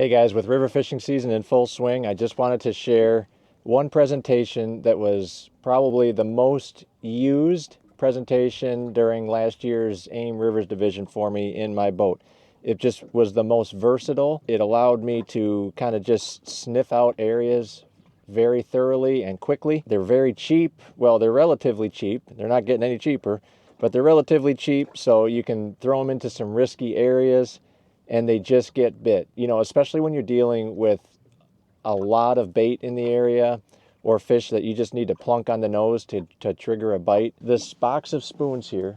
Hey guys, with river fishing season in full swing, I just wanted to share one presentation that was probably the most used presentation during last year's AIM Rivers Division for me in my boat. It just was the most versatile. It allowed me to kind of just sniff out areas very thoroughly and quickly. They're very cheap. Well, they're relatively cheap. They're not getting any cheaper, but they're relatively cheap, so you can throw them into some risky areas and they just get bit. You know, especially when you're dealing with a lot of bait in the area or fish that you just need to plunk on the nose to trigger a bite. This box of spoons here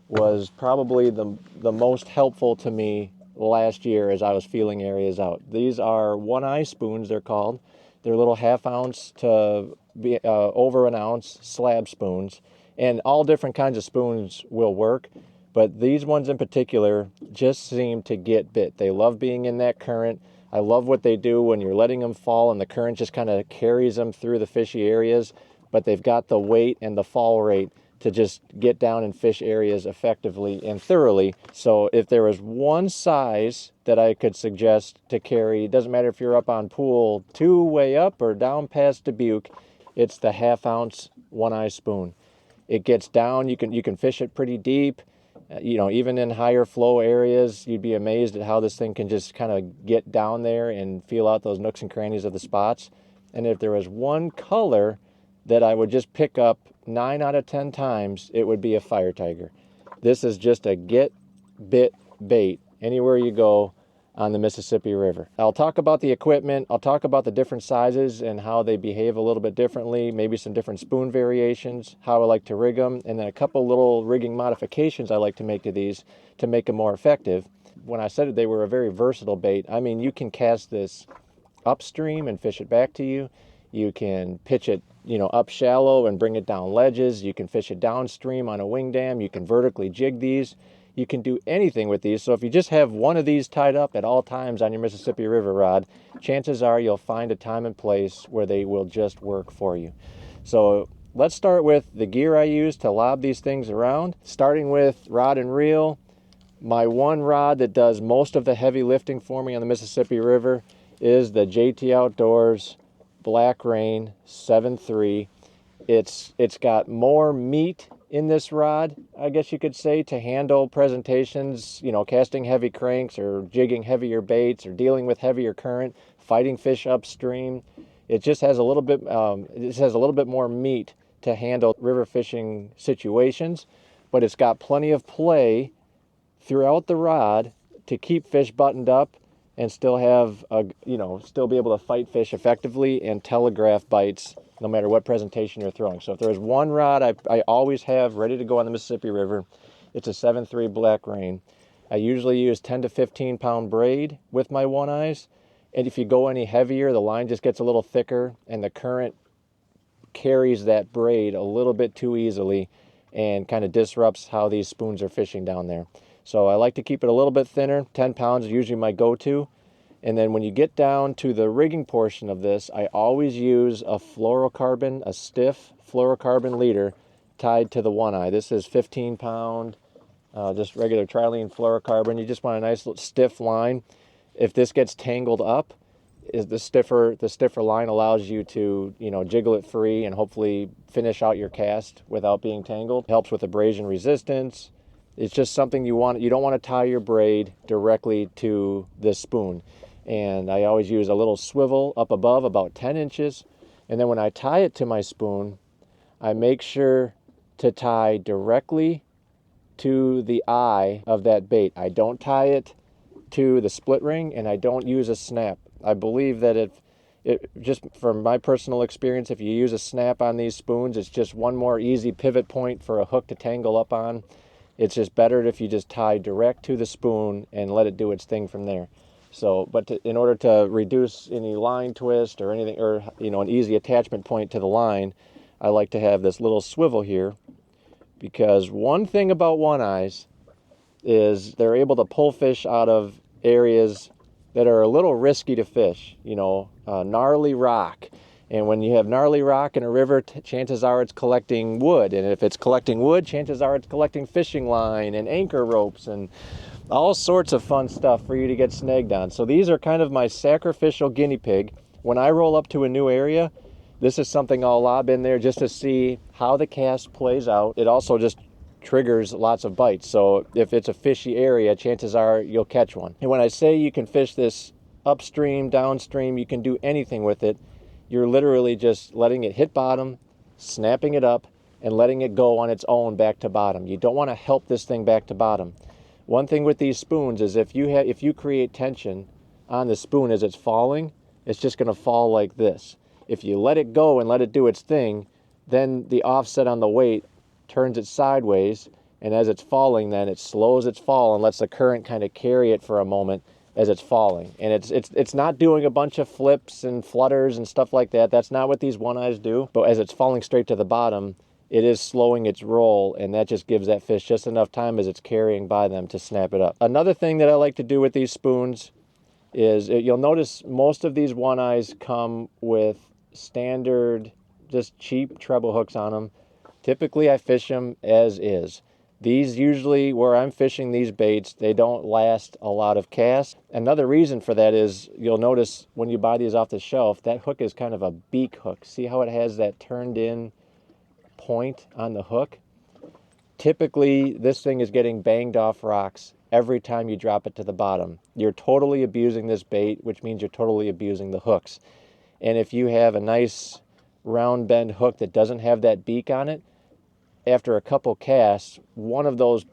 was probably the most helpful to me last year as I was feeling areas out. These are walleye spoons, they're called. They're little 1/2 ounce to over an ounce slab spoons, and all different kinds of spoons will work. But these ones in particular just seem to get bit. They love being in that current. I love what they do when you're letting them fall and the current just kind of carries them through the fishy areas, but they've got the weight and the fall rate to just get down and fish areas effectively and thoroughly. So if there was one size that I could suggest to carry, it doesn't matter if you're up on pool 2 way up or down past Dubuque, it's the 1/2 ounce one-eye spoon. It gets down, you can fish it pretty deep. You know, even in higher flow areas, you'd be amazed at how this thing can just kind of get down there and feel out those nooks and crannies of the spots. And if there was one color that I would just pick up 9 out of 10 times, it would be a fire tiger. This is just a get bit bait anywhere you go on the Mississippi River. I'll talk about the equipment, I'll talk about the different sizes and how they behave a little bit differently, maybe some different spoon variations, how I like to rig them, and then a couple little rigging modifications I like to make to these to make them more effective. When I said that they were a very versatile bait, I mean you can cast this upstream and fish it back to you. You can pitch it, you know, up shallow and bring it down ledges. You can fish it downstream on a wing dam. You can vertically jig these. You can do anything with these. So if you just have one of these tied up at all times on your Mississippi River rod, chances are you'll find a time and place where they will just work for you. So let's start with the gear I use to lob these things around. Starting with rod and reel, my one rod that does most of the heavy lifting for me on the Mississippi River is the JT Outdoors Black Rain 7.3. It's got more meat in this rod, I guess you could say, to handle presentations, you know, casting heavy cranks or jigging heavier baits or dealing with heavier current, fighting fish upstream. It just has a little bit more meat to handle river fishing situations, but it's got plenty of play throughout the rod to keep fish buttoned up and still have still be able to fight fish effectively and telegraph bites no matter what presentation you're throwing. So if there's one rod I always have ready to go on the Mississippi River, it's a 7.3 Black Rain. I usually use 10 to 15 pound braid with my one-eyes, and if you go any heavier, the line just gets a little thicker and the current carries that braid a little bit too easily and kind of disrupts how these spoons are fishing down there. So I like to keep it a little bit thinner. 10 pounds is usually my go-to. And then when you get down to the rigging portion of this, I always use a fluorocarbon, a stiff fluorocarbon leader tied to the one-eye. This is 15 pound, just regular trilene fluorocarbon. You just want a nice little stiff line. If this gets tangled up, the stiffer line allows you to, you know, jiggle it free and hopefully finish out your cast without being tangled. Helps with abrasion resistance. It's just something you don't want to tie your braid directly to this spoon. And I always use a little swivel up above, about 10 inches. And then when I tie it to my spoon, I make sure to tie directly to the eye of that bait. I don't tie it to the split ring, and I don't use a snap. I believe that it just from my personal experience, if you use a snap on these spoons, it's just one more easy pivot point for a hook to tangle up on. It's just better if you just tie direct to the spoon and let it do its thing from there. So, but in order to reduce any line twist or anything, or, you know, an easy attachment point to the line, I like to have this little swivel here, because one thing about one-eyes is they're able to pull fish out of areas that are a little risky to fish, you know, gnarly rock. And when you have gnarly rock in a river, chances are it's collecting wood. And if it's collecting wood, chances are it's collecting fishing line and anchor ropes. And All sorts of fun stuff for you to get snagged on. So these are kind of my sacrificial guinea pig. When I roll up to a new area, this is something I'll lob in there just to see how the cast plays out. It also just triggers lots of bites. So if it's a fishy area, chances are you'll catch one. And when I say you can fish this upstream, downstream, you can do anything with it. You're literally just letting it hit bottom, snapping it up, and letting it go on its own back to bottom. You don't want to help this thing back to bottom. One thing with these spoons is if you create tension on the spoon as it's falling, it's just going to fall like this. If you let it go and let it do its thing, then the offset on the weight turns it sideways, and as it's falling, then it slows its fall and lets the current kind of carry it for a moment as it's falling. And it's not doing a bunch of flips and flutters and stuff like that. That's not what these one-eyes do. But as it's falling straight to the bottom, it is slowing its roll, and that just gives that fish just enough time as it's carrying by them to snap it up. Another thing that I like to do with these spoons is you'll notice most of these one-eyes come with standard, just cheap treble hooks on them. Typically, I fish them as is. These usually, where I'm fishing these baits, they don't last a lot of casts. Another reason for that is you'll notice when you buy these off the shelf, that hook is kind of a beak hook. See how it has that turned in point on the hook? Typically, this thing is getting banged off rocks every time you drop it to the bottom. You're totally abusing this bait, which means you're totally abusing the hooks. And if you have a nice round bend hook that doesn't have that beak on it, after a couple casts, one of those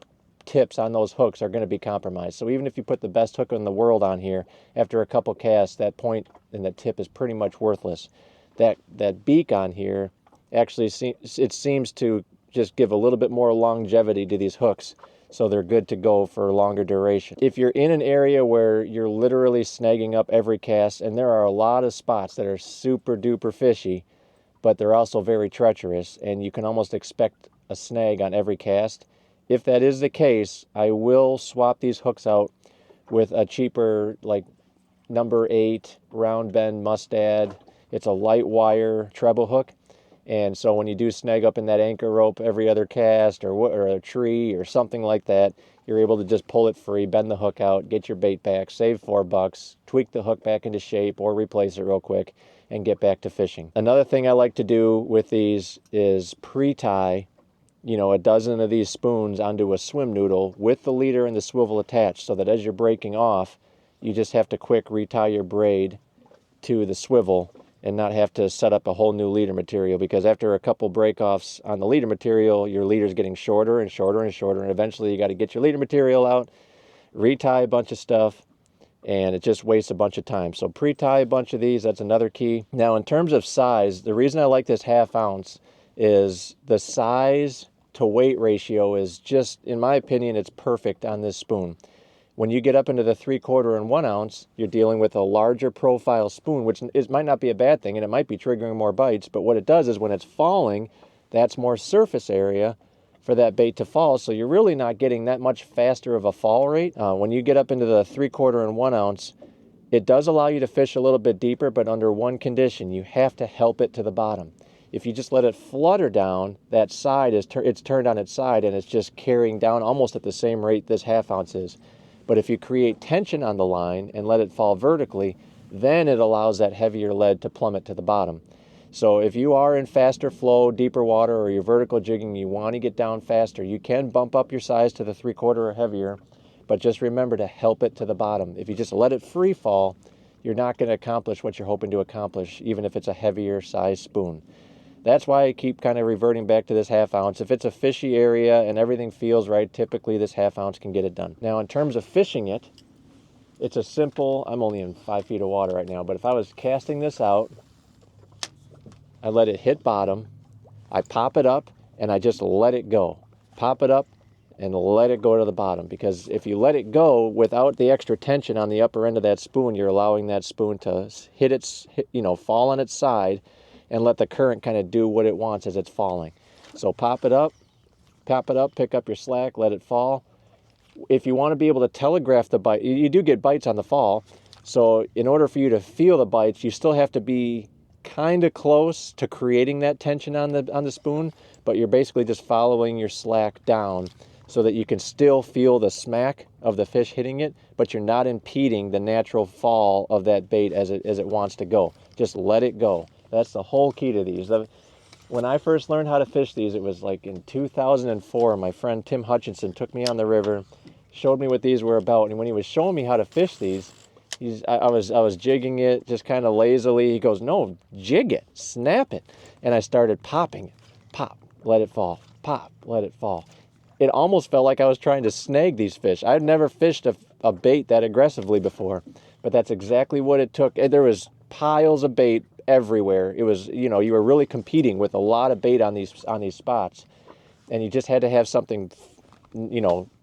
tips on those hooks are going to be compromised. So even if you put the best hook in the world on here, after a couple casts, that point and that tip is pretty much worthless. That beak on here actually seems to just give a little bit more longevity to these hooks, so they're good to go for a longer duration. If you're in an area where you're literally snagging up every cast, and there are a lot of spots that are super duper fishy, but they're also very treacherous, and you can almost expect a snag on every cast. If that is the case, I will swap these hooks out with a cheaper, like number 8 round bend mustad. It's a light wire treble hook, and so when you do snag up in that anchor rope every other cast or a tree or something like that, you're able to just pull it free, bend the hook out, get your bait back, save $4, tweak the hook back into shape or replace it real quick, and get back to fishing. Another thing I like to do with these is pre-tie, a dozen of these spoons onto a swim noodle with the leader and the swivel attached, so that as you're breaking off, you just have to quick retie your braid to the swivel and not have to set up a whole new leader material, because after a couple break-offs on the leader material, your leader's getting shorter and shorter and shorter, and eventually you got to get your leader material out, retie a bunch of stuff, and it just wastes a bunch of time. So pre-tie a bunch of these, that's another key. Now in terms of size, the reason I like this 1/2 ounce is the size to weight ratio is just, in my opinion, it's perfect on this spoon. When you get up into the 3/4 and 1 ounce, you're dealing with a larger profile spoon, which might not be a bad thing, and it might be triggering more bites, but what it does is when it's falling, that's more surface area for that bait to fall, so you're really not getting that much faster of a fall rate. When you get up into the 3/4 and 1 ounce, it does allow you to fish a little bit deeper, but under one condition: you have to help it to the bottom. If you just let it flutter down, that side it's turned on its side and it's just carrying down almost at the same rate this 1/2 ounce is. But if you create tension on the line and let it fall vertically, then it allows that heavier lead to plummet to the bottom. So if you are in faster flow, deeper water, or you're vertical jigging, you want to get down faster, you can bump up your size to the 3/4 or heavier, but just remember to help it to the bottom. If you just let it free fall, you're not going to accomplish what you're hoping to accomplish, even if it's a heavier size spoon. That's why I keep kind of reverting back to this 1/2 ounce. If it's a fishy area and everything feels right, typically this 1/2 ounce can get it done. Now in terms of fishing it, it's a simple, I'm only in 5 feet of water right now, but if I was casting this out, I let it hit bottom, I pop it up, and I just let it go. Pop it up and let it go to the bottom, because if you let it go without the extra tension on the upper end of that spoon, you're allowing that spoon to fall on its side and let the current kind of do what it wants as it's falling. So pop it up, pick up your slack, let it fall. If you want to be able to telegraph the bite, you do get bites on the fall, so in order for you to feel the bites, you still have to be kind of close to creating that tension on the spoon, but you're basically just following your slack down so that you can still feel the smack of the fish hitting it, but you're not impeding the natural fall of that bait as it wants to go. Just let it go. That's the whole key to these. When I first learned how to fish these, it was like in 2004. My friend Tim Hutchinson took me on the river, showed me what these were about, and when he was showing me how to fish these, I was jigging it just kind of lazily. He goes, "No, jig it, snap it," and I started popping it. Pop, let it fall. Pop, let it fall. It almost felt like I was trying to snag these fish. I'd never fished a bait that aggressively before, but that's exactly what it took. There was piles of bait everywhere. It was, you were really competing with a lot of bait on these spots, and you just had to have something,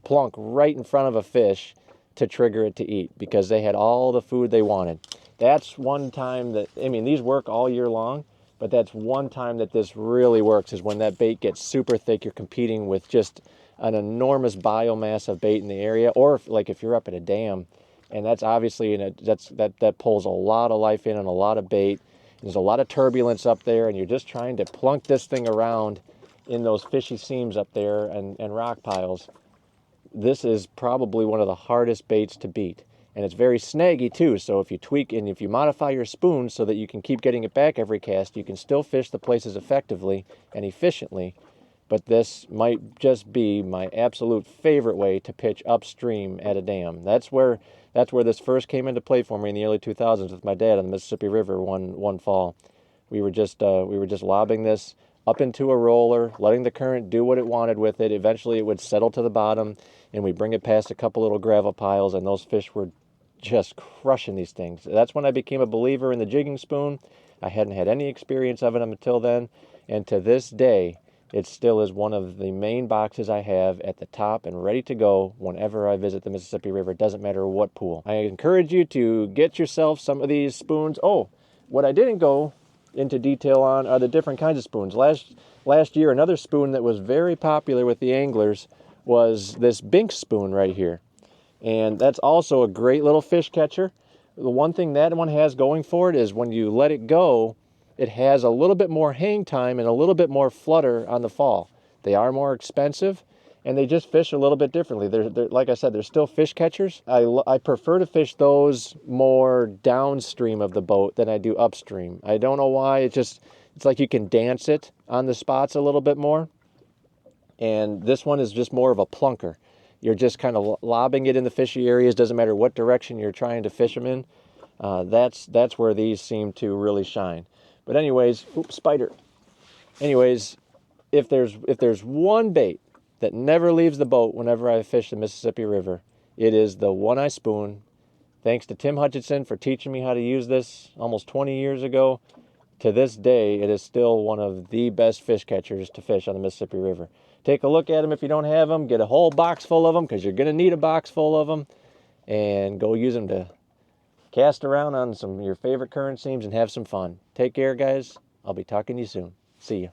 plunk right in front of a fish to trigger it to eat, because they had all the food they wanted. That's one time that, these work all year long, but that's one time that this really works, is when that bait gets super thick. You're competing with just an enormous biomass of bait in the area, or if you're up at a dam, and that's obviously that pulls a lot of life in and a lot of bait. There's a lot of turbulence up there, and you're just trying to plunk this thing around in those fishy seams up there and rock piles. This is probably one of the hardest baits to beat. And it's very snaggy too, so if you tweak and if you modify your spoon so that you can keep getting it back every cast, you can still fish the places effectively and efficiently. But this might just be my absolute favorite way to pitch upstream at a dam. That's where this first came into play for me in the early 2000s with my dad on the Mississippi River one fall. We were just lobbing this up into a roller, letting the current do what it wanted with it. Eventually it would settle to the bottom, and we bring it past a couple little gravel piles, and those fish were just crushing these things. That's when I became a believer in the jigging spoon. I hadn't had any experience of it until then, and to this day, it still is one of the main boxes I have at the top and ready to go whenever I visit the Mississippi River. It doesn't matter what pool. I encourage you to get yourself some of these spoons. Oh, what I didn't go into detail on are the different kinds of spoons. Last year, another spoon that was very popular with the anglers was this Bink spoon right here. And that's also a great little fish catcher. The one thing that one has going for it is when you let it go, it has a little bit more hang time and a little bit more flutter on the fall. They are more expensive, and they just fish a little bit differently. They're like I said, they're still fish catchers. I prefer to fish those more downstream of the boat than I do upstream. I don't know why. It's like you can dance it on the spots a little bit more. And this one is just more of a plunker. You're just kind of lobbing it in the fishy areas. Doesn't matter what direction you're trying to fish them in. That's where these seem to really shine. But anyways, oops, spider. Anyways, if there's one bait that never leaves the boat whenever I fish the Mississippi River, it is the one-eye spoon. Thanks to Tim Hutchinson for teaching me how to use this almost 20 years ago. To this day, it is still one of the best fish catchers to fish on the Mississippi River. Take a look at them if you don't have them. Get a whole box full of them, because you're going to need a box full of them. And go use them to cast around on some of your favorite current seams and have some fun. Take care, guys. I'll be talking to you soon. See you.